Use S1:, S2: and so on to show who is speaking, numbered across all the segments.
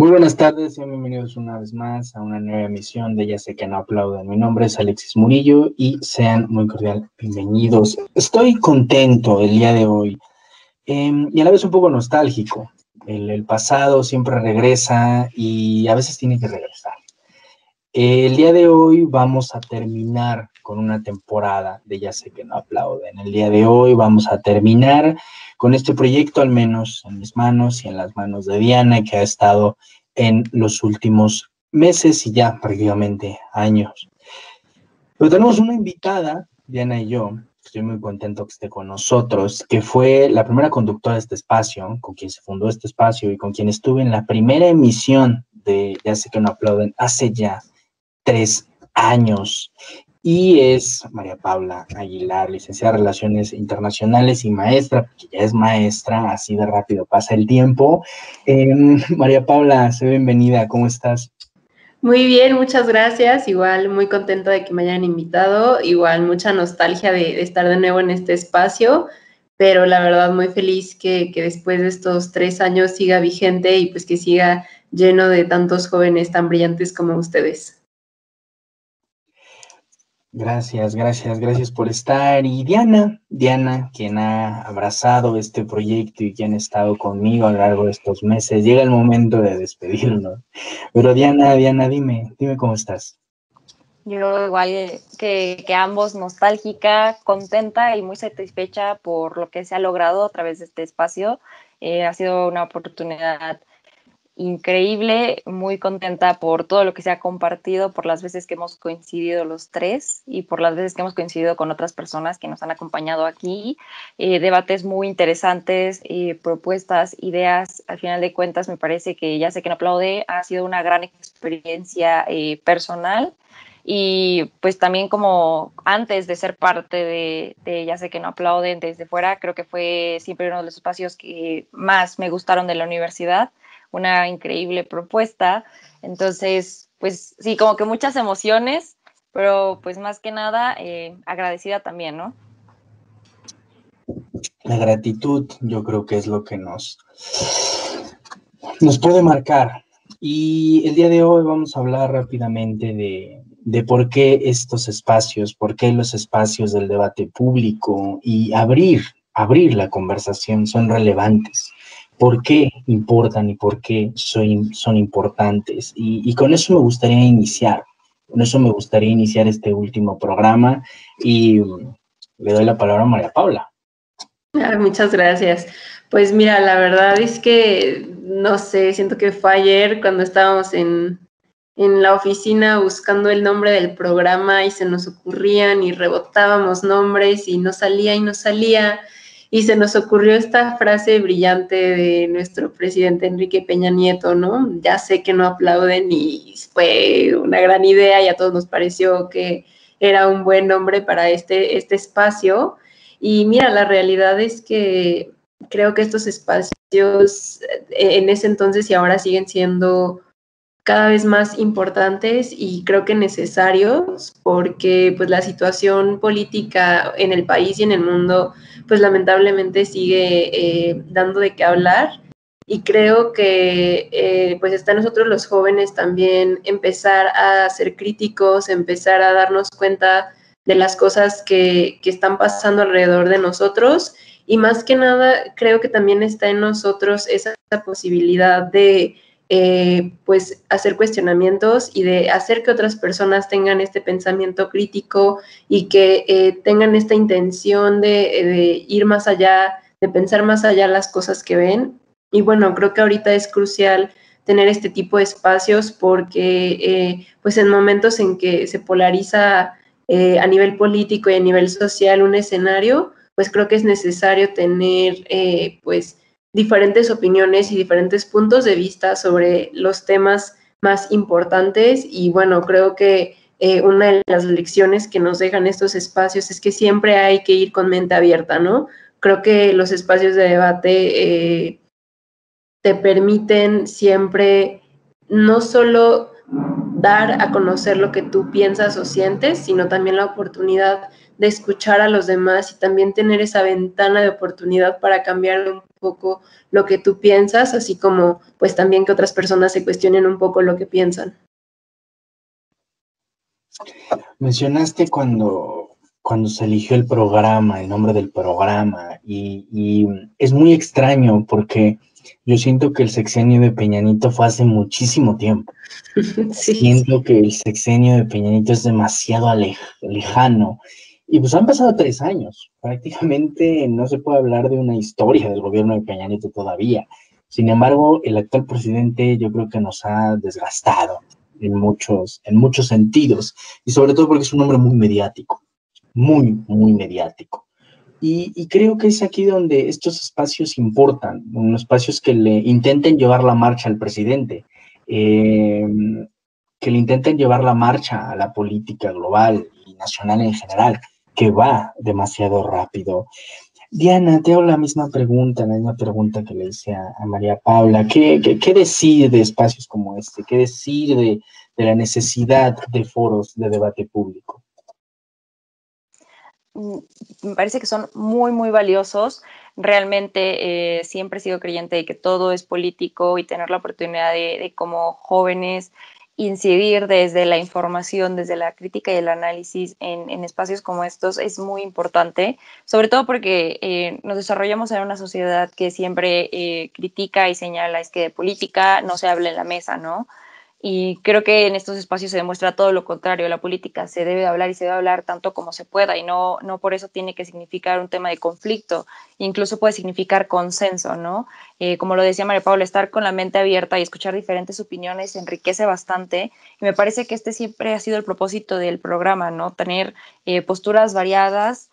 S1: Muy buenas tardes, sean bienvenidos una vez más a una nueva emisión de Ya sé que no aplauden. Mi nombre es Alexis Murillo y sean muy cordial bienvenidos. Estoy contento el día de hoy y a la vez un poco nostálgico. El pasado siempre regresa y a veces tiene que regresar. El día de hoy vamos a terminar con una temporada de Ya sé que no aplauden. El día de hoy vamos a terminar con este proyecto, al menos en mis manos y en las manos de Diana, que ha estado en los últimos meses y ya prácticamente años. Pero tenemos una invitada, Diana y yo, estoy muy contento que esté con nosotros, que fue la primera conductora de este espacio, con quien se fundó este espacio y con quien estuve en la primera emisión de Ya sé que no aplauden hace ya 3 años. Y es María Paula Aguilar, licenciada en Relaciones Internacionales y maestra, porque ya es maestra, así de rápido pasa el tiempo. María Paula, sé bienvenida, ¿cómo estás?
S2: Muy bien, muchas gracias. Igual muy contenta de que me hayan invitado. Igual mucha nostalgia de estar de nuevo en este espacio, pero la verdad muy feliz que después de estos 3 años siga vigente y pues que siga lleno de tantos jóvenes tan brillantes como ustedes.
S1: Gracias, gracias, gracias por estar. Y Diana, quien ha abrazado este proyecto y quien ha estado conmigo a lo largo de estos meses, llega el momento de despedirnos. Pero Diana, dime cómo estás.
S3: Yo igual que ambos, nostálgica, contenta y muy satisfecha por lo que se ha logrado a través de este espacio. Ha sido una oportunidad increíble, muy contenta por todo lo que se ha compartido, por las veces que hemos coincidido los tres y por las veces que hemos coincidido con otras personas que nos han acompañado aquí. Debates muy interesantes, propuestas, ideas. Al final de cuentas, me parece que Ya sé que no aplaude ha sido una gran experiencia personal. Y pues también como antes de ser parte de Ya sé que no aplauden desde fuera, creo que fue siempre uno de los espacios que más me gustaron de la universidad, una increíble propuesta. Entonces, pues sí, como que muchas emociones, pero pues más que nada agradecida también, ¿no?
S1: La gratitud yo creo que es lo que nos puede marcar. Y el día de hoy vamos a hablar rápidamente de por qué estos espacios, por qué los espacios del debate público y abrir la conversación son relevantes, por qué importan y por qué son importantes. Y con eso me gustaría iniciar, este último programa y le doy la palabra a María Paula.
S2: Muchas gracias. Pues mira, la verdad es que, no sé, siento que fue ayer cuando estábamos en la oficina buscando el nombre del programa y se nos ocurrían y rebotábamos nombres y no salía y se nos ocurrió esta frase brillante de nuestro presidente Enrique Peña Nieto, ¿no? Ya sé que no aplauden y fue una gran idea y a todos nos pareció que era un buen nombre para este espacio. Y mira, la realidad es que creo que estos espacios en ese entonces y ahora siguen siendo cada vez más importantes y creo que necesarios porque pues la situación política en el país y en el mundo pues lamentablemente sigue dando de qué hablar y creo que pues está en nosotros los jóvenes también empezar a ser críticos, empezar a darnos cuenta de las cosas que están pasando alrededor de nosotros y más que nada creo que también está en nosotros esa posibilidad de pues hacer cuestionamientos y de hacer que otras personas tengan este pensamiento crítico y que tengan esta intención de ir más allá, de pensar más allá las cosas que ven. Y bueno, creo que ahorita es crucial tener este tipo de espacios porque pues en momentos en que se polariza a nivel político y a nivel social un escenario, pues creo que es necesario tener pues diferentes opiniones y diferentes puntos de vista sobre los temas más importantes y bueno, creo que una de las lecciones que nos dejan estos espacios es que siempre hay que ir con mente abierta, ¿no? Creo que los espacios de debate te permiten siempre no solo dar a conocer lo que tú piensas o sientes, sino también la oportunidad de escuchar a los demás y también tener esa ventana de oportunidad para cambiar un poco lo que tú piensas, así como pues también que otras personas se cuestionen un poco lo que piensan.
S1: Mencionaste cuando se eligió el programa, el nombre del programa, y es muy extraño porque yo siento que el sexenio de Peña Nieto fue hace muchísimo tiempo.
S2: Sí.
S1: Siento que el sexenio de Peña Nieto es demasiado lejano. Y pues han pasado 3 años. Prácticamente no se puede hablar de una historia del gobierno de Peña Nieto todavía. Sin embargo, el actual presidente yo creo que nos ha desgastado en muchos sentidos. Y sobre todo porque es un hombre muy mediático. Muy mediático. Y creo que es aquí donde estos espacios importan, unos espacios que le intenten llevar la marcha al presidente, que le intenten llevar la marcha a la política global y nacional en general, que va demasiado rápido. Diana, te hago la misma pregunta que le hice a María Paula. ¿Qué decir de espacios como este? ¿Qué decir de la necesidad de foros de debate público?
S3: Me parece que son muy valiosos. Realmente siempre he sido creyente de que todo es político y tener la oportunidad de como jóvenes incidir desde la información, desde la crítica y el análisis en espacios como estos es muy importante, sobre todo porque nos desarrollamos en una sociedad que siempre critica y señala es que de política no se habla en la mesa, ¿no? Y creo que en estos espacios se demuestra todo lo contrario. La política se debe hablar y se debe hablar tanto como se pueda y no por eso tiene que significar un tema de conflicto. Incluso puede significar consenso, ¿no? Como lo decía María Paula, estar con la mente abierta y escuchar diferentes opiniones enriquece bastante. Y me parece que este siempre ha sido el propósito del programa, ¿no? Tener posturas variadas,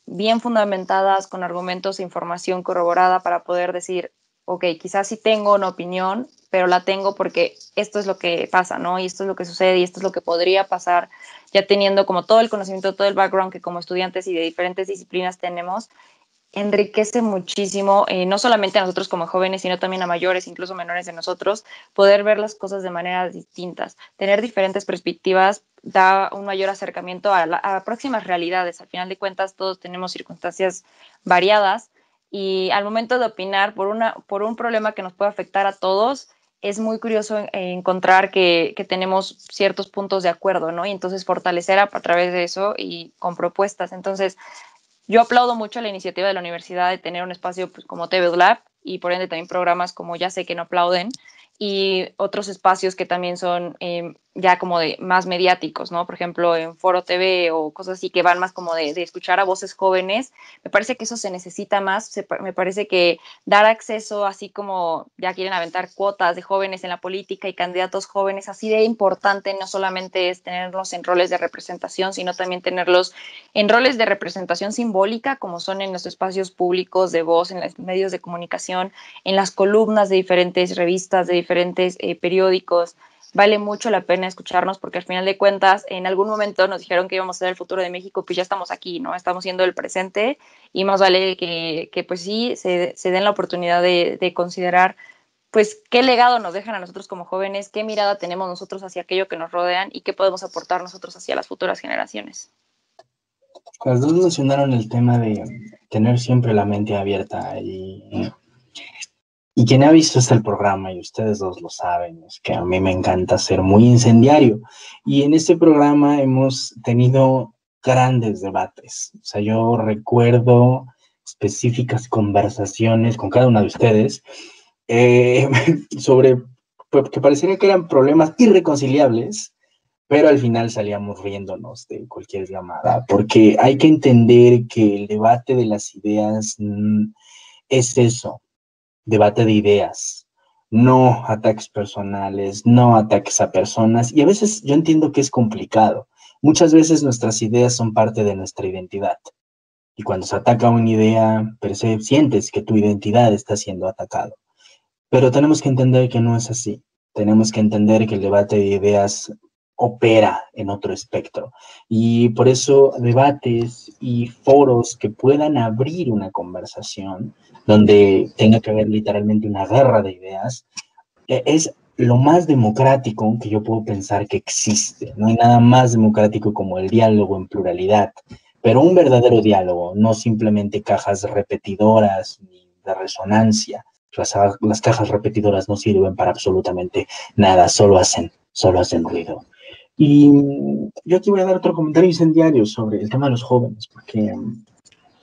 S3: bien fundamentadas, con argumentos e información corroborada para poder decir, ok, quizás sí tengo una opinión, pero la tengo porque esto es lo que pasa, ¿no? Y esto es lo que sucede y esto es lo que podría pasar, ya teniendo como todo el conocimiento, todo el background que como estudiantes y de diferentes disciplinas tenemos, enriquece muchísimo, no solamente a nosotros como jóvenes, sino también a mayores, incluso menores de nosotros, poder ver las cosas de maneras distintas, tener diferentes perspectivas da un mayor acercamiento a próximas realidades. Al final de cuentas, todos tenemos circunstancias variadas y al momento de opinar por un problema que nos puede afectar a todos, es muy curioso encontrar que tenemos ciertos puntos de acuerdo, ¿no? Y entonces fortalecer a través de eso y con propuestas. Entonces, yo aplaudo mucho la iniciativa de la universidad de tener un espacio pues, como TV Lab y por ende también programas como Ya sé que no aplauden y otros espacios que también son ya como de más mediáticos, ¿no? Por ejemplo, en Foro TV o cosas así que van más como de escuchar a voces jóvenes. Me parece que eso se necesita más. Me parece que dar acceso, así como ya quieren aventar cuotas de jóvenes en la política y candidatos jóvenes, así de importante no solamente es tenerlos en roles de representación, sino también tenerlos en roles de representación simbólica, como son en los espacios públicos de voz, en los medios de comunicación, en las columnas de diferentes revistas, de diferentes periódicos. Vale mucho la pena escucharnos porque al final de cuentas en algún momento nos dijeron que íbamos a ser el futuro de México, pues ya estamos aquí, ¿no? Estamos siendo el presente y más vale que pues sí se den la oportunidad de considerar pues qué legado nos dejan a nosotros como jóvenes, qué mirada tenemos nosotros hacia aquello que nos rodean y qué podemos aportar nosotros hacia las futuras generaciones.
S1: Las dos mencionaron el tema de tener siempre la mente abierta y quien ha visto el programa, y ustedes dos lo saben, es que a mí me encanta ser muy incendiario. Y en este programa hemos tenido grandes debates. O sea, yo recuerdo específicas conversaciones con cada una de ustedes sobre que pareciera que eran problemas irreconciliables, pero al final salíamos riéndonos de cualquier llamada, porque hay que entender que el debate de las ideas es eso, debate de ideas, no ataques personales, no ataques a personas, y a veces yo entiendo que es complicado. Muchas veces nuestras ideas son parte de nuestra identidad, y cuando se ataca una idea, sientes que tu identidad está siendo atacado. Pero tenemos que entender que no es así. Tenemos que entender que el debate de ideas opera en otro espectro. Y por eso debates y foros que puedan abrir una conversación donde tenga que haber literalmente una guerra de ideas, es lo más democrático que yo puedo pensar que existe. No hay nada más democrático como el diálogo en pluralidad, pero un verdadero diálogo, no simplemente cajas repetidoras ni de resonancia. Las cajas repetidoras no sirven para absolutamente nada, solo hacen ruido. Y yo aquí voy a dar otro comentario incendiario sobre el tema de los jóvenes, porque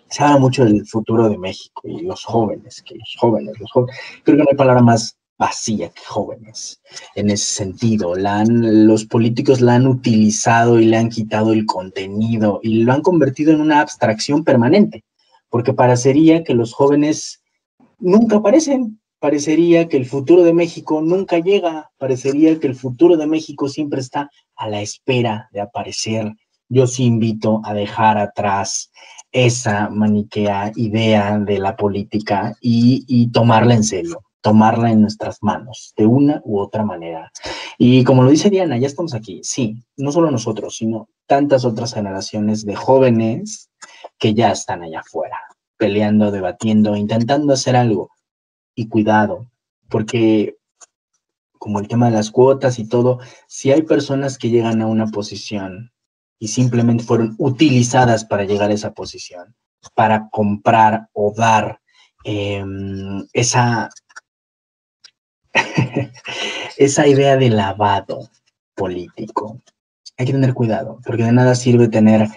S1: se habla mucho del futuro de México y los jóvenes. Creo que no hay palabra más vacía que jóvenes en ese sentido. Los políticos la han utilizado y le han quitado el contenido y lo han convertido en una abstracción permanente, porque parecería que los jóvenes nunca aparecen, parecería que el futuro de México nunca llega, parecería que el futuro de México siempre está a la espera de aparecer. Yo sí invito a dejar atrás esa maniquea idea de la política y tomarla en serio, tomarla en nuestras manos, de una u otra manera. Y como lo dice Diana, ya estamos aquí, sí, no solo nosotros, sino tantas otras generaciones de jóvenes que ya están allá afuera, peleando, debatiendo, intentando hacer algo. Y cuidado, porque como el tema de las cuotas y todo, si hay personas que llegan a una posición y simplemente fueron utilizadas para llegar a esa posición, para comprar o dar esa idea de lavado político, hay que tener cuidado, porque de nada sirve tener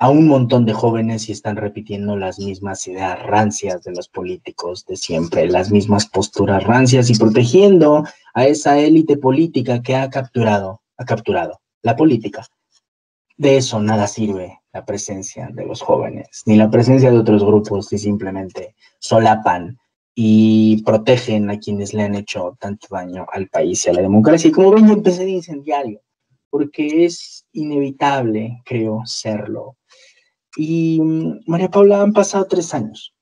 S1: a un montón de jóvenes y están repitiendo las mismas ideas rancias de los políticos de siempre, las mismas posturas rancias y protegiendo a esa élite política que ha capturado la política. De eso nada sirve la presencia de los jóvenes, ni la presencia de otros grupos que simplemente solapan y protegen a quienes le han hecho tanto daño al país y a la democracia. Y como ven, yo empecé de incendiario, porque es inevitable, creo, serlo. Y María Paula, han pasado 3 años.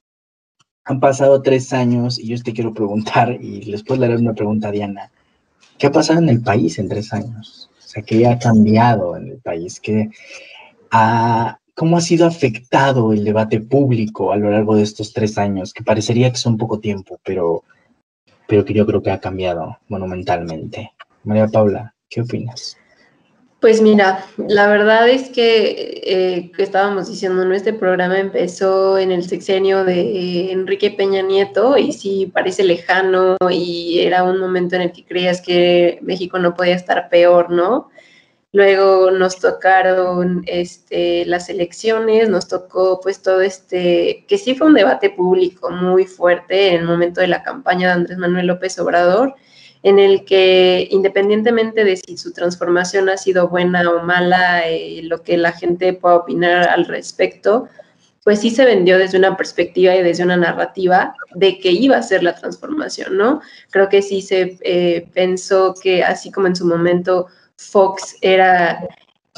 S1: Han pasado 3 años y yo te quiero preguntar, y después le haré una pregunta a Diana, ¿qué ha pasado en el país en 3 años? O sea, ¿qué ha cambiado en el país? ¿Cómo ha sido afectado el debate público a lo largo de estos 3 años? Que parecería que son poco tiempo, pero que yo creo que ha cambiado monumentalmente. María Paula, ¿qué opinas?
S2: Pues mira, la verdad es que estábamos diciendo, ¿no? Este programa empezó en el sexenio de Enrique Peña Nieto y sí parece lejano y era un momento en el que creías que México no podía estar peor, ¿no? Luego nos tocaron las elecciones, nos tocó pues todo que sí fue un debate público muy fuerte en el momento de la campaña de Andrés Manuel López Obrador, en el que independientemente de si su transformación ha sido buena o mala, lo que la gente pueda opinar al respecto, pues sí se vendió desde una perspectiva y desde una narrativa de que iba a ser la transformación, ¿no? Creo que sí se pensó que así como en su momento Fox era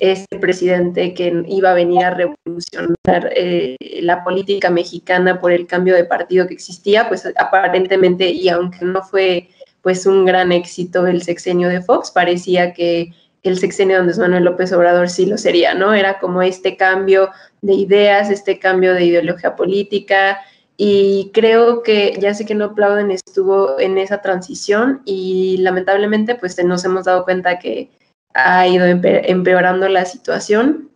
S2: este presidente que iba a venir a revolucionar la política mexicana por el cambio de partido que existía, pues aparentemente, y aunque no fue pues un gran éxito el sexenio de Fox, parecía que el sexenio de Andrés Manuel López Obrador sí lo sería, ¿no? Era como este cambio de ideas, este cambio de ideología política, y creo que, ya sé que no aplauden, estuvo en esa transición y lamentablemente pues nos hemos dado cuenta que ha ido empeorando la situación.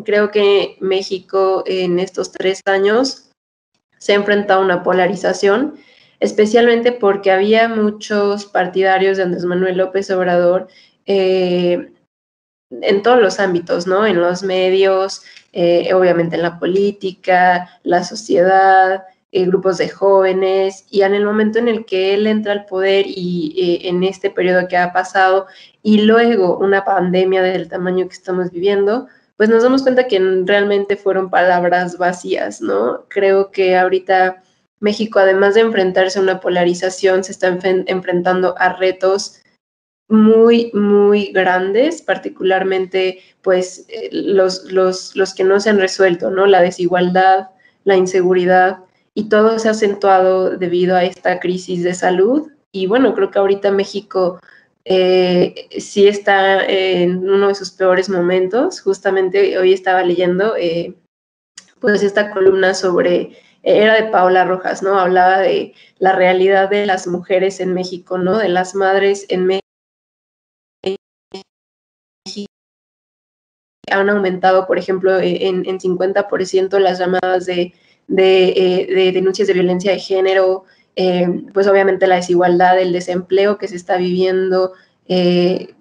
S2: Creo que México en estos 3 años se ha enfrentado a una polarización, especialmente porque había muchos partidarios de Andrés Manuel López Obrador en todos los ámbitos, ¿no? En los medios, obviamente en la política, la sociedad, grupos de jóvenes, y en el momento en el que él entra al poder y en este periodo que ha pasado, y luego una pandemia del tamaño que estamos viviendo, pues nos damos cuenta que realmente fueron palabras vacías, ¿no? Creo que ahorita México, además de enfrentarse a una polarización, se está enfrentando a retos muy, muy grandes, particularmente pues los que no se han resuelto, ¿no? La desigualdad, la inseguridad, y todo se ha acentuado debido a esta crisis de salud. Y bueno, creo que ahorita México sí está en uno de sus peores momentos. Justamente hoy estaba leyendo pues esta columna era de Paola Rojas, ¿no? Hablaba de la realidad de las mujeres en México, ¿no? De las madres en México. Han aumentado, por ejemplo, en 50% las llamadas de de denuncias de violencia de género, pues obviamente la desigualdad, el desempleo que se está viviendo, el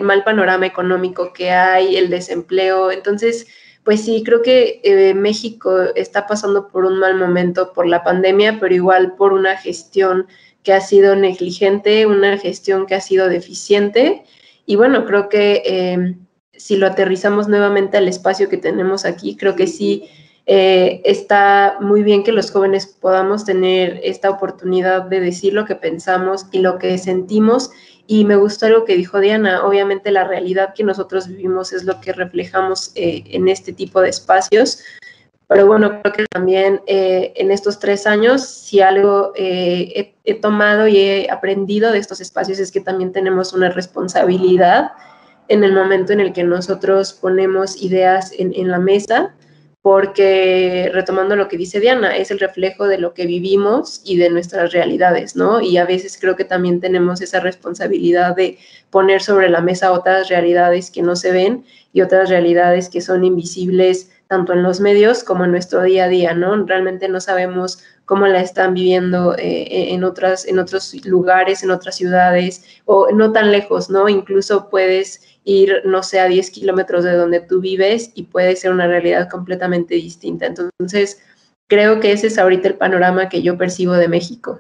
S2: mal panorama económico que hay, el desempleo. Entonces, pues sí, creo que México está pasando por un mal momento por la pandemia, pero igual por una gestión que ha sido negligente, una gestión que ha sido deficiente. Y bueno, creo que si lo aterrizamos nuevamente al espacio que tenemos aquí, creo que sí está muy bien que los jóvenes podamos tener esta oportunidad de decir lo que pensamos y lo que sentimos. Y me gustó algo que dijo Diana, obviamente la realidad que nosotros vivimos es lo que reflejamos en este tipo de espacios, pero bueno, creo que también en estos 3 años, si algo he tomado y he aprendido de estos espacios es que también tenemos una responsabilidad en el momento en el que nosotros ponemos ideas en la mesa, porque retomando lo que dice Diana, es el reflejo de lo que vivimos y de nuestras realidades, ¿no? Y a veces creo que también tenemos esa responsabilidad de poner sobre la mesa otras realidades que no se ven y otras realidades que son invisibles tanto en los medios como en nuestro día a día, ¿no? Realmente no sabemos cómo la están viviendo en otros lugares, en otras ciudades, o no tan lejos, ¿no? Incluso puedes ir, no sé, a 10 kilómetros de donde tú vives y puede ser una realidad completamente distinta. Entonces, creo que ese es ahorita el panorama que yo percibo de México.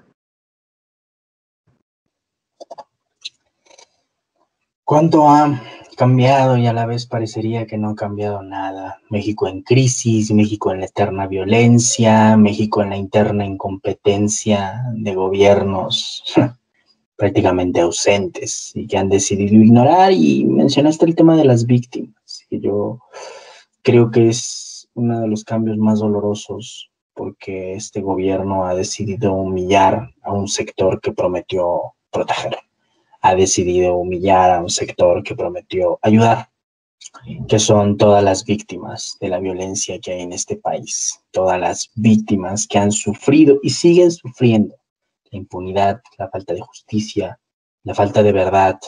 S1: ¿Cuánto ha cambiado y a la vez parecería que no ha cambiado nada? México en crisis, México en la eterna violencia, México en la interna incompetencia de gobiernos prácticamente ausentes y que han decidido ignorar. Y mencionaste el tema de las víctimas, que yo creo que es uno de los cambios más dolorosos, porque este gobierno ha decidido humillar a un sector que prometió proteger, ha decidido humillar a un sector que prometió ayudar, que son todas las víctimas de la violencia que hay en este país, todas las víctimas que han sufrido y siguen sufriendo la impunidad, la falta de justicia, la falta de verdad.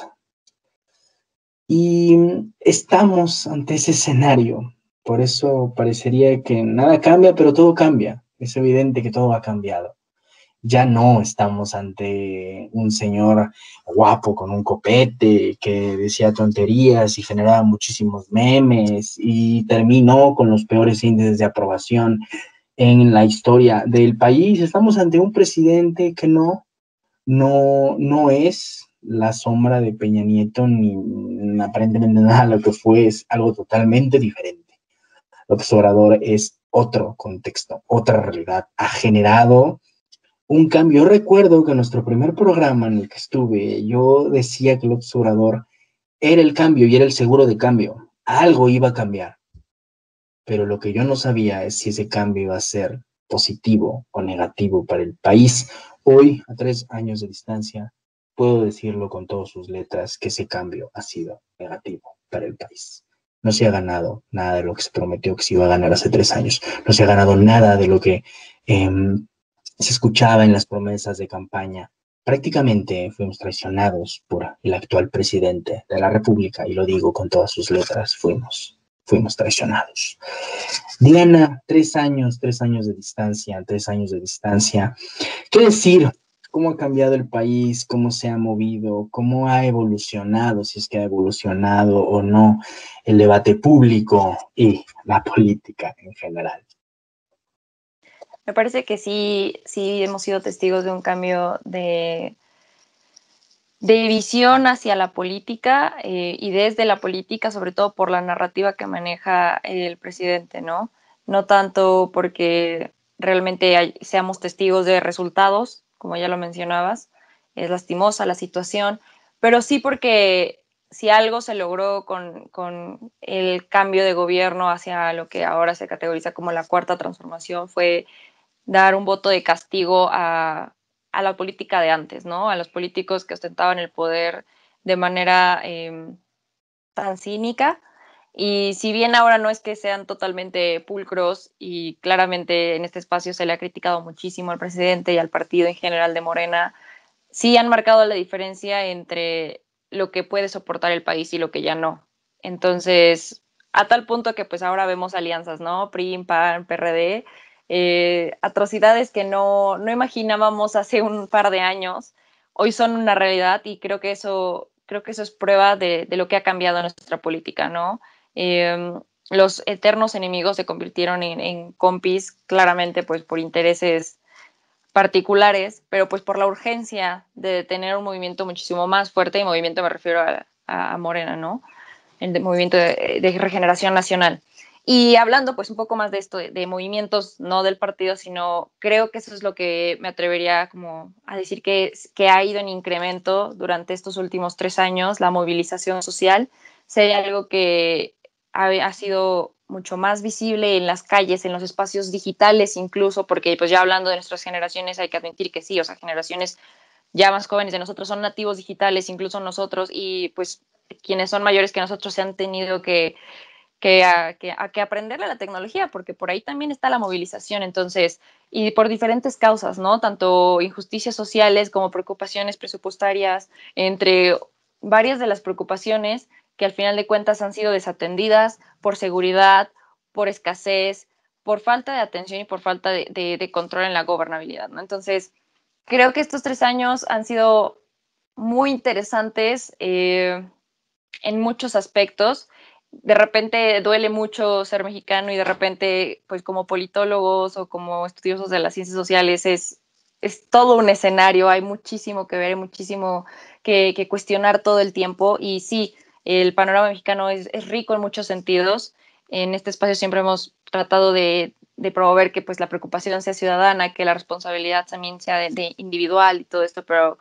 S1: Y estamos ante ese escenario. Por eso parecería que nada cambia, pero todo cambia. Es evidente que todo ha cambiado. Ya no estamos ante un señor guapo con un copete que decía tonterías y generaba muchísimos memes y terminó con los peores índices de aprobación en la historia del país. Estamos ante un presidente que no es la sombra de Peña Nieto ni aparentemente nada lo que fue, es algo totalmente diferente. López Obrador es otro contexto, otra realidad. Ha generado un cambio. Yo recuerdo que en nuestro primer programa en el que estuve, yo decía que López Obrador era el cambio y era el seguro de cambio. Algo iba a cambiar. Pero lo que yo no sabía es si ese cambio iba a ser positivo o negativo para el país. Hoy, a 3 años de distancia, puedo decirlo con todas sus letras que ese cambio ha sido negativo para el país. No se ha ganado nada de lo que se prometió que se iba a ganar hace 3 años. No se ha ganado nada de lo que se escuchaba en las promesas de campaña. Prácticamente fuimos traicionados por el actual presidente de la República, y lo digo con todas sus letras, fuimos traicionados. Diana, 3 años de distancia, 3 años de distancia. ¿Qué decir? ¿Cómo ha cambiado el país? ¿Cómo se ha movido? ¿Cómo ha evolucionado, si es que ha evolucionado o no, el debate público y la política en general?
S3: Me parece que sí hemos sido testigos de un cambio de visión hacia la política y desde la política, sobre todo por la narrativa que maneja el presidente, ¿no? No tanto porque realmente seamos testigos de resultados, como ya lo mencionabas, es lastimosa la situación, pero sí porque si algo se logró con el cambio de gobierno hacia lo que ahora se categoriza como la cuarta transformación fue dar un voto de castigo a la política de antes, ¿no? A los políticos que ostentaban el poder de manera tan cínica. Y si bien ahora no es que sean totalmente pulcros y claramente en este espacio se le ha criticado muchísimo al presidente y al partido en general de Morena, sí han marcado la diferencia entre lo que puede soportar el país y lo que ya no. Entonces, a tal punto que pues ahora vemos alianzas, ¿no? PRI, PAN, PRD, atrocidades que no imaginábamos hace un par de años, hoy son una realidad y creo que eso es prueba de lo que ha cambiado nuestra política, ¿no? Los eternos enemigos se convirtieron en compis, claramente pues por intereses particulares, pero pues por la urgencia de tener un movimiento muchísimo más fuerte, y movimiento me refiero a Morena, ¿no? El movimiento de regeneración nacional. Y hablando pues un poco más de esto, de movimientos, no del partido, sino creo que eso es lo que me atrevería como a decir que ha ido en incremento durante estos últimos 3 años, la movilización social. Sería algo que ha sido mucho más visible en las calles, en los espacios digitales incluso, porque pues ya hablando de nuestras generaciones hay que admitir que sí, o sea, generaciones ya más jóvenes de nosotros son nativos digitales, incluso nosotros, y pues quienes son mayores que nosotros se han tenido que aprenderle a la tecnología, porque por ahí también está la movilización, entonces, y por diferentes causas, ¿no? Tanto injusticias sociales como preocupaciones presupuestarias, entre varias de las preocupaciones que al final de cuentas han sido desatendidas por seguridad, por escasez, por falta de atención y por falta de control en la gobernabilidad, ¿no? Entonces, creo que estos 3 años han sido muy interesantes en muchos aspectos. De repente duele mucho ser mexicano y de repente, pues como politólogos o como estudiosos de las ciencias sociales, es todo un escenario, hay muchísimo que ver, muchísimo que cuestionar todo el tiempo. Y sí, el panorama mexicano es rico en muchos sentidos. En este espacio siempre hemos tratado de promover que pues la preocupación sea ciudadana, que la responsabilidad también sea de individual y todo esto, pero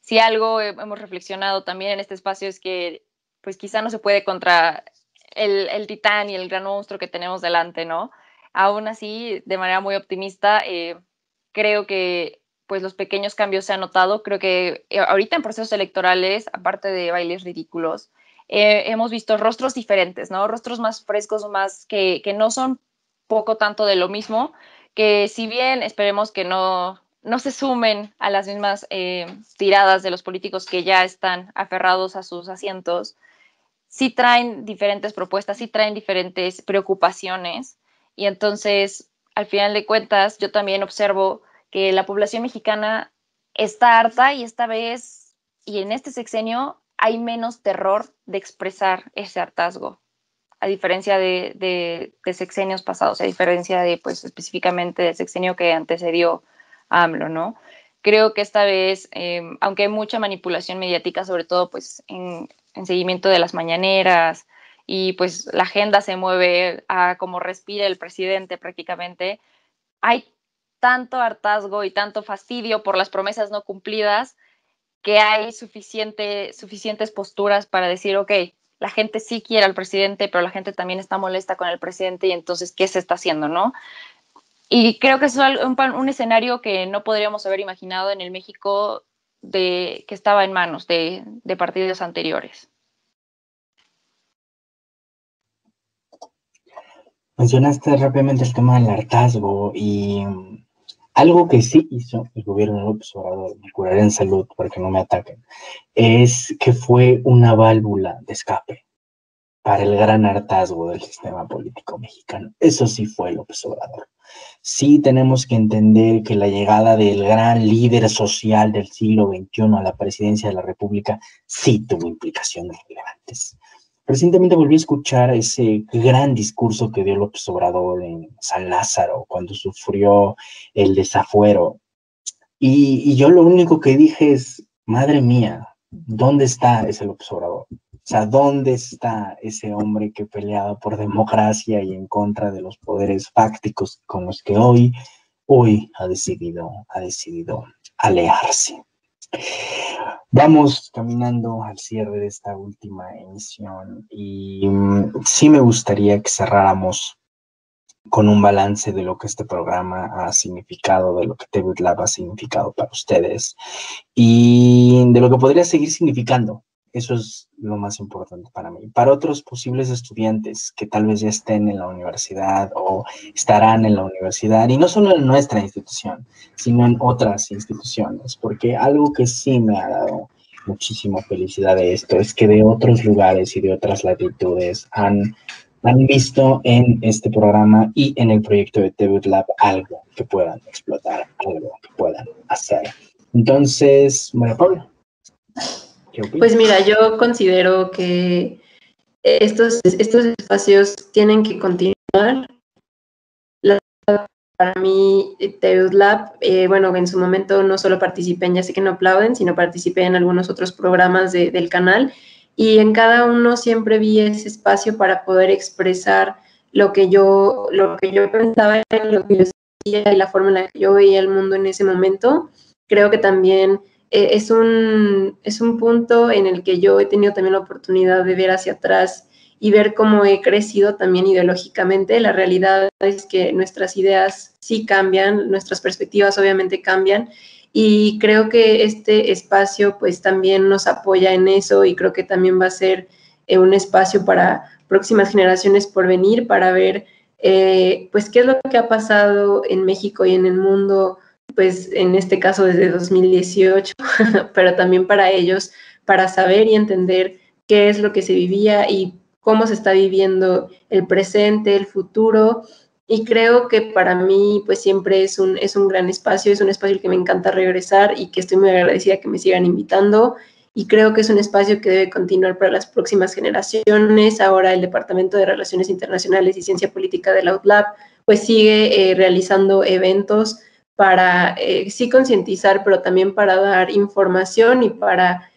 S3: si algo hemos reflexionado también en este espacio es que pues quizá no se puede contra el titán y el gran monstruo que tenemos delante, ¿no? Aún así, de manera muy optimista, creo que pues los pequeños cambios se han notado. Creo que ahorita en procesos electorales, aparte de bailes ridículos, hemos visto rostros diferentes, ¿no? Rostros más frescos, más que no son poco tanto de lo mismo, que si bien esperemos que no se sumen a las mismas tiradas de los políticos que ya están aferrados a sus asientos, sí traen diferentes propuestas, sí traen diferentes preocupaciones. Y entonces, al final de cuentas, yo también observo que la población mexicana está harta y esta vez, y en este sexenio, hay menos terror de expresar ese hartazgo, a diferencia de sexenios pasados, a diferencia de, pues, específicamente del sexenio que antecedió a AMLO, ¿no? Creo que esta vez, aunque hay mucha manipulación mediática, sobre todo pues en seguimiento de las mañaneras, y pues la agenda se mueve a como respira el presidente prácticamente, hay tanto hartazgo y tanto fastidio por las promesas no cumplidas que hay suficientes posturas para decir, ok, la gente sí quiere al presidente, pero la gente también está molesta con el presidente y entonces, ¿qué se está haciendo, no? Y creo que es un escenario que no podríamos haber imaginado en el México que estaba en manos de partidos anteriores.
S1: Mencionaste rápidamente el tema del hartazgo y algo que sí hizo el gobierno de López Obrador, me curaré en salud para que no me ataquen, es que fue una válvula de escape para el gran hartazgo del sistema político mexicano. Eso sí fue López Obrador. Sí tenemos que entender que la llegada del gran líder social del siglo XXI a la presidencia de la República sí tuvo implicaciones relevantes. Recientemente volví a escuchar ese gran discurso que dio López Obrador en San Lázaro cuando sufrió el desafuero. Y yo lo único que dije es, madre mía, ¿dónde está ese López Obrador? O sea, ¿dónde está ese hombre que peleaba por democracia y en contra de los poderes fácticos con los que hoy ha decidido aliarse? Vamos caminando al cierre de esta última emisión y sí me gustaría que cerráramos con un balance de lo que este programa ha significado, de lo que TV Lab ha significado para ustedes y de lo que podría seguir significando. Eso es lo más importante para mí. Para otros posibles estudiantes que tal vez ya estén en la universidad o estarán en la universidad, y no solo en nuestra institución, sino en otras instituciones, porque algo que sí me ha dado muchísima felicidad de esto es que de otros lugares y de otras latitudes han han visto en este programa y en el proyecto de TVUT Lab algo que puedan explotar, algo que puedan hacer. Entonces, María Paula, ¿qué opinas?
S2: Pues mira, yo considero que estos espacios tienen que continuar. Para mí, TVUT Lab, bueno, en su momento no solo participé en Ya sé que no aplauden, sino participé en algunos otros programas del canal, y en cada uno siempre vi ese espacio para poder expresar lo que yo pensaba, lo que yo sentía y la forma en la que yo veía el mundo en ese momento. Creo que también es un punto en el que yo he tenido también la oportunidad de ver hacia atrás y ver cómo he crecido también ideológicamente. La realidad es que nuestras ideas sí cambian, nuestras perspectivas obviamente cambian, y creo que este espacio pues también nos apoya en eso, y creo que también va a ser un espacio para próximas generaciones por venir, para ver pues qué es lo que ha pasado en México y en el mundo, pues en este caso desde 2018, pero también para ellos, para saber y entender qué es lo que se vivía y cómo se está viviendo el presente, el futuro. Y creo que para mí pues siempre es un gran espacio, es un espacio al que me encanta regresar y que estoy muy agradecida que me sigan invitando, y creo que es un espacio que debe continuar para las próximas generaciones. Ahora el Departamento de Relaciones Internacionales y Ciencia Política de la UTLAB pues sigue realizando eventos para sí concientizar, pero también para dar información y para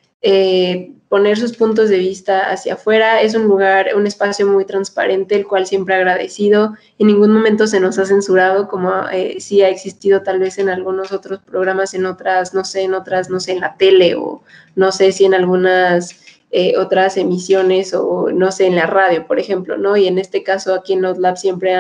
S2: poner sus puntos de vista hacia afuera. Es un lugar, un espacio muy transparente, el cual siempre he agradecido. En ningún momento se nos ha censurado, como sí ha existido tal vez en algunos otros programas, en otras, no sé, en la tele, o no sé si en algunas otras emisiones, o no sé, en la radio, por ejemplo, ¿no? Y en este caso aquí en NotLab siempre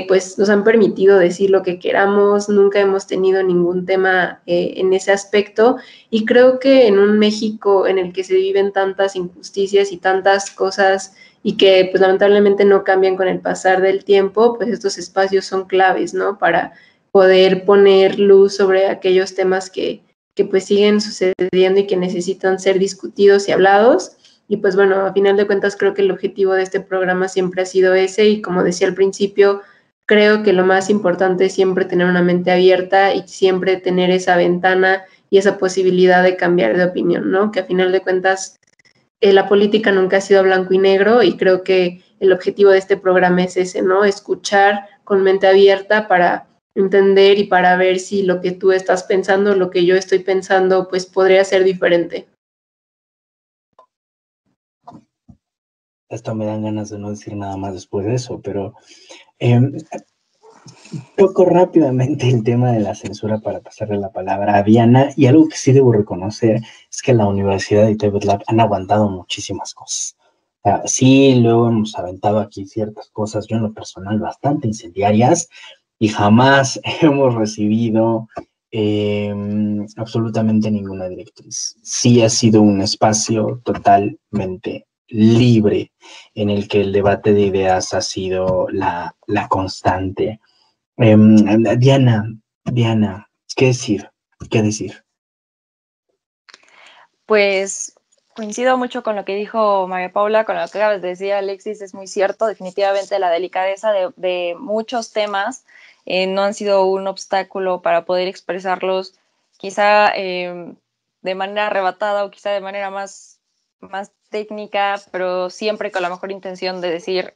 S2: pues nos han permitido decir lo que queramos, nunca hemos tenido ningún tema en ese aspecto, y creo que en un México en el que se viven tantas injusticias y tantas cosas y que pues lamentablemente no cambian con el pasar del tiempo, pues estos espacios son claves, ¿no? Para poder poner luz sobre aquellos temas que pues siguen sucediendo y que necesitan ser discutidos y hablados. Y pues bueno, a final de cuentas creo que el objetivo de este programa siempre ha sido ese, y como decía al principio, creo que lo más importante es siempre tener una mente abierta y siempre tener esa ventana y esa posibilidad de cambiar de opinión, ¿no? Que a final de cuentas la política nunca ha sido blanco y negro, y creo que el objetivo de este programa es ese, ¿no? Escuchar con mente abierta para entender y para ver si lo que tú estás pensando, lo que yo estoy pensando, pues podría ser diferente.
S1: Esto me dan ganas de no decir nada más después de eso, pero toco rápidamente el tema de la censura para pasarle la palabra a Diana, y algo que sí debo reconocer es que la Universidad de TVUT Lab han aguantado muchísimas cosas. Sí, luego hemos aventado aquí ciertas cosas, yo en lo personal bastante incendiarias, y jamás hemos recibido absolutamente ninguna directriz. Sí ha sido un espacio totalmente libre en el que el debate de ideas ha sido la constante. Diana, ¿qué decir? ¿Qué decir?
S3: Pues coincido mucho con lo que dijo María Paula, con lo que acabas de decir, Alexis, es muy cierto. Definitivamente la delicadeza de muchos temas no han sido un obstáculo para poder expresarlos, quizá de manera arrebatada o quizá de manera más técnica, pero siempre con la mejor intención de decir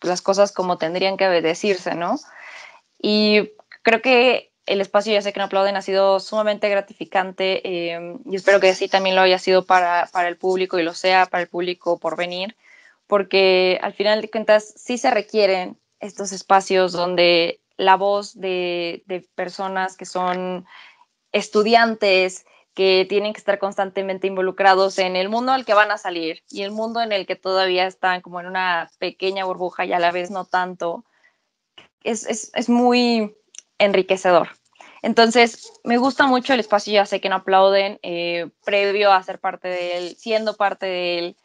S3: las cosas como tendrían que decirse, ¿no? Y creo que el espacio Ya sé que no aplauden ha sido sumamente gratificante, y espero que así también lo haya sido para el público, y lo sea para el público por venir, porque al final de cuentas sí se requieren estos espacios donde la voz de personas que son estudiantes, que tienen que estar constantemente involucrados en el mundo al que van a salir y el mundo en el que todavía están como en una pequeña burbuja y a la vez no tanto, es muy enriquecedor. Entonces, me gusta mucho el espacio Ya sé que no aplauden. Previo a ser parte de él, siendo parte de él,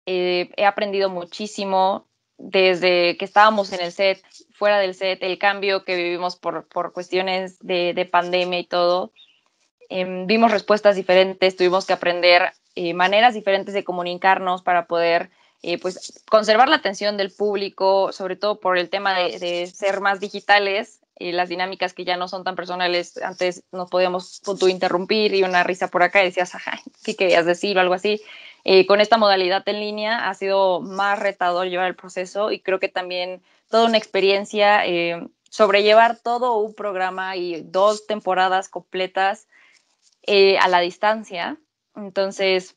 S3: he aprendido muchísimo desde que estábamos en el set, fuera del set, el cambio que vivimos por cuestiones de pandemia y todo. Vimos respuestas diferentes, tuvimos que aprender maneras diferentes de comunicarnos para poder pues conservar la atención del público, sobre todo por el tema de ser más digitales, las dinámicas que ya no son tan personales. Antes nos podíamos interrumpir y una risa por acá y decías, ajá, ¿qué querías decir o algo así? Con esta modalidad en línea ha sido más retador llevar el proceso y creo que también toda una experiencia, sobrellevar todo un programa y 2 temporadas completas a la distancia. Entonces,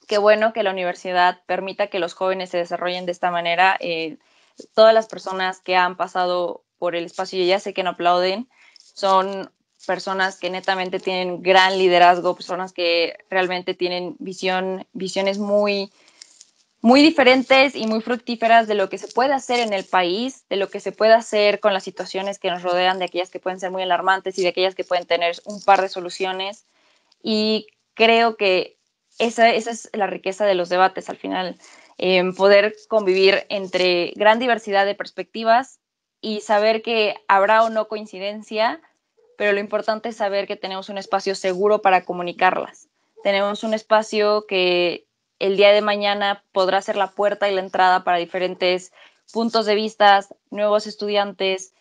S3: qué bueno que la universidad permita que los jóvenes se desarrollen de esta manera. Todas las personas que han pasado por el espacio, y ya sé que no aplauden, son personas que netamente tienen gran liderazgo, personas que realmente tienen visiones muy, muy diferentes y muy fructíferas de lo que se puede hacer en el país, de lo que se puede hacer con las situaciones que nos rodean, de aquellas que pueden ser muy alarmantes y de aquellas que pueden tener un par de soluciones. Y creo que esa es la riqueza de los debates al final, poder convivir entre gran diversidad de perspectivas y saber que habrá o no coincidencia, pero lo importante es saber que tenemos un espacio seguro para comunicarlas. Tenemos un espacio que el día de mañana podrá ser la puerta y la entrada para diferentes puntos de vista, nuevos estudiantes,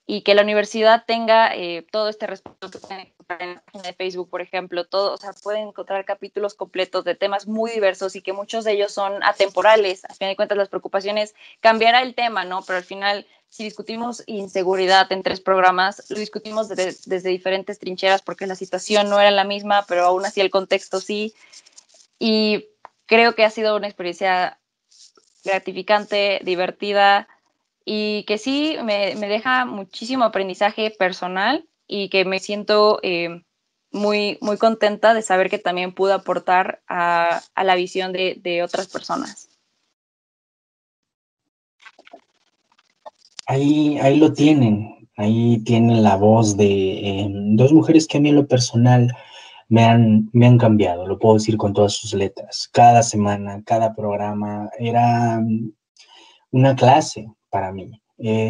S3: y que la universidad tenga todo este respeto que pueden encontrar en la página de Facebook, por ejemplo, todo, o sea, pueden encontrar capítulos completos de temas muy diversos y que muchos de ellos son atemporales. Al final de cuentas, las preocupaciones, cambiará el tema, ¿no? Pero al final, si discutimos inseguridad en 3 programas, lo discutimos desde diferentes trincheras porque la situación no era la misma, pero aún así el contexto sí. Y creo que ha sido una experiencia gratificante, divertida, y que sí me deja muchísimo aprendizaje personal y que me siento muy, muy contenta de saber que también pude aportar a la visión de otras personas.
S1: Ahí lo tienen, ahí tienen la voz de 2 mujeres que a mí en lo personal me han cambiado, lo puedo decir con todas sus letras. Cada semana, cada programa era una clase para mí.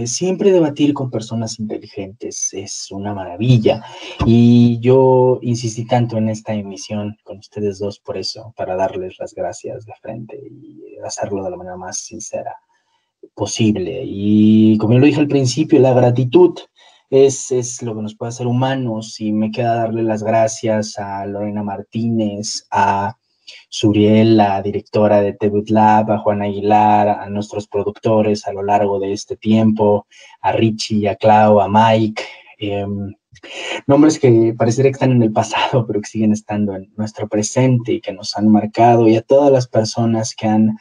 S1: Siempre debatir con personas inteligentes es una maravilla y yo insistí tanto en esta emisión con ustedes dos por eso, para darles las gracias de frente y hacerlo de la manera más sincera posible. Y como yo lo dije al principio, la gratitud es lo que nos puede hacer humanos, y me queda darle las gracias a Lorena Martínez, a Suriel, la directora de TVUT Lab, a Juan Aguilar, a nuestros productores a lo largo de este tiempo, a Richie, a Clau, a Mike, nombres que parecería que están en el pasado, pero que siguen estando en nuestro presente y que nos han marcado, y a todas las personas que han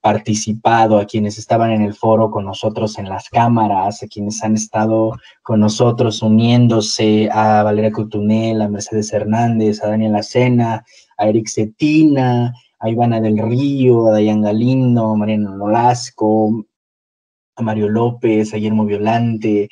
S1: participado, a quienes estaban en el foro con nosotros en las cámaras, a quienes han estado con nosotros uniéndose, a Valeria Cotunel, a Mercedes Hernández, a Daniel Acena, a Eric Cetina, a Ivana del Río, a Dayan Galindo, a Mariano Nolasco, a Mario López, a Guillermo Violante,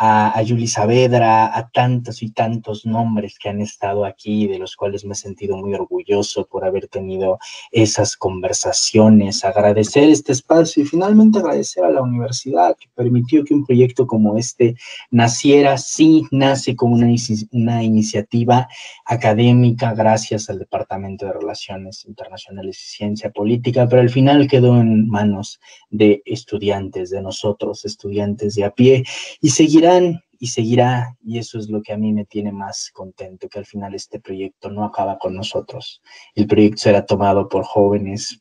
S1: a Yuli Saavedra, a tantos y tantos nombres que han estado aquí, de los cuales me he sentido muy orgulloso por haber tenido esas conversaciones. Agradecer este espacio y finalmente agradecer a la universidad que permitió que un proyecto como este naciera. Sí, nace como una iniciativa académica gracias al Departamento de Relaciones Internacionales y Ciencia Política, pero al final quedó en manos de estudiantes, de nosotros, estudiantes de a pie, y seguirá, y eso es lo que a mí me tiene más contento, que al final este proyecto no acaba con nosotros. El proyecto será tomado por jóvenes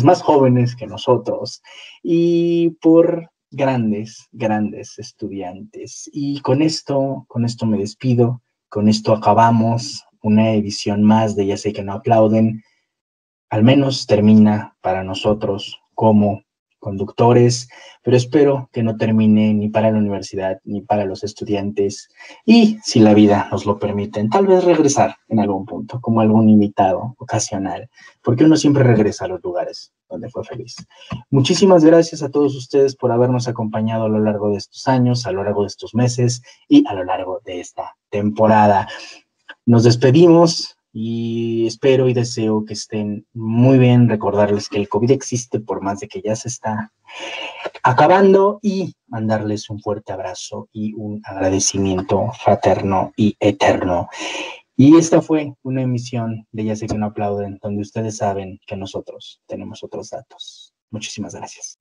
S1: más jóvenes que nosotros, y por grandes estudiantes. Y con esto me despido, con esto acabamos una edición más de Ya sé que no aplauden. Al menos termina para nosotros como conductores, pero espero que no termine ni para la universidad ni para los estudiantes, y si la vida nos lo permite, tal vez regresar en algún punto como algún invitado ocasional, porque uno siempre regresa a los lugares donde fue feliz. Muchísimas gracias a todos ustedes por habernos acompañado a lo largo de estos años, a lo largo de estos meses y a lo largo de esta temporada. Nos despedimos y espero y deseo que estén muy bien. Recordarles que el COVID existe, por más de que ya se está acabando, y mandarles un fuerte abrazo y un agradecimiento fraterno y eterno. Y esta fue una emisión de Ya sé que no aplauden, donde ustedes saben que nosotros tenemos otros datos. Muchísimas gracias.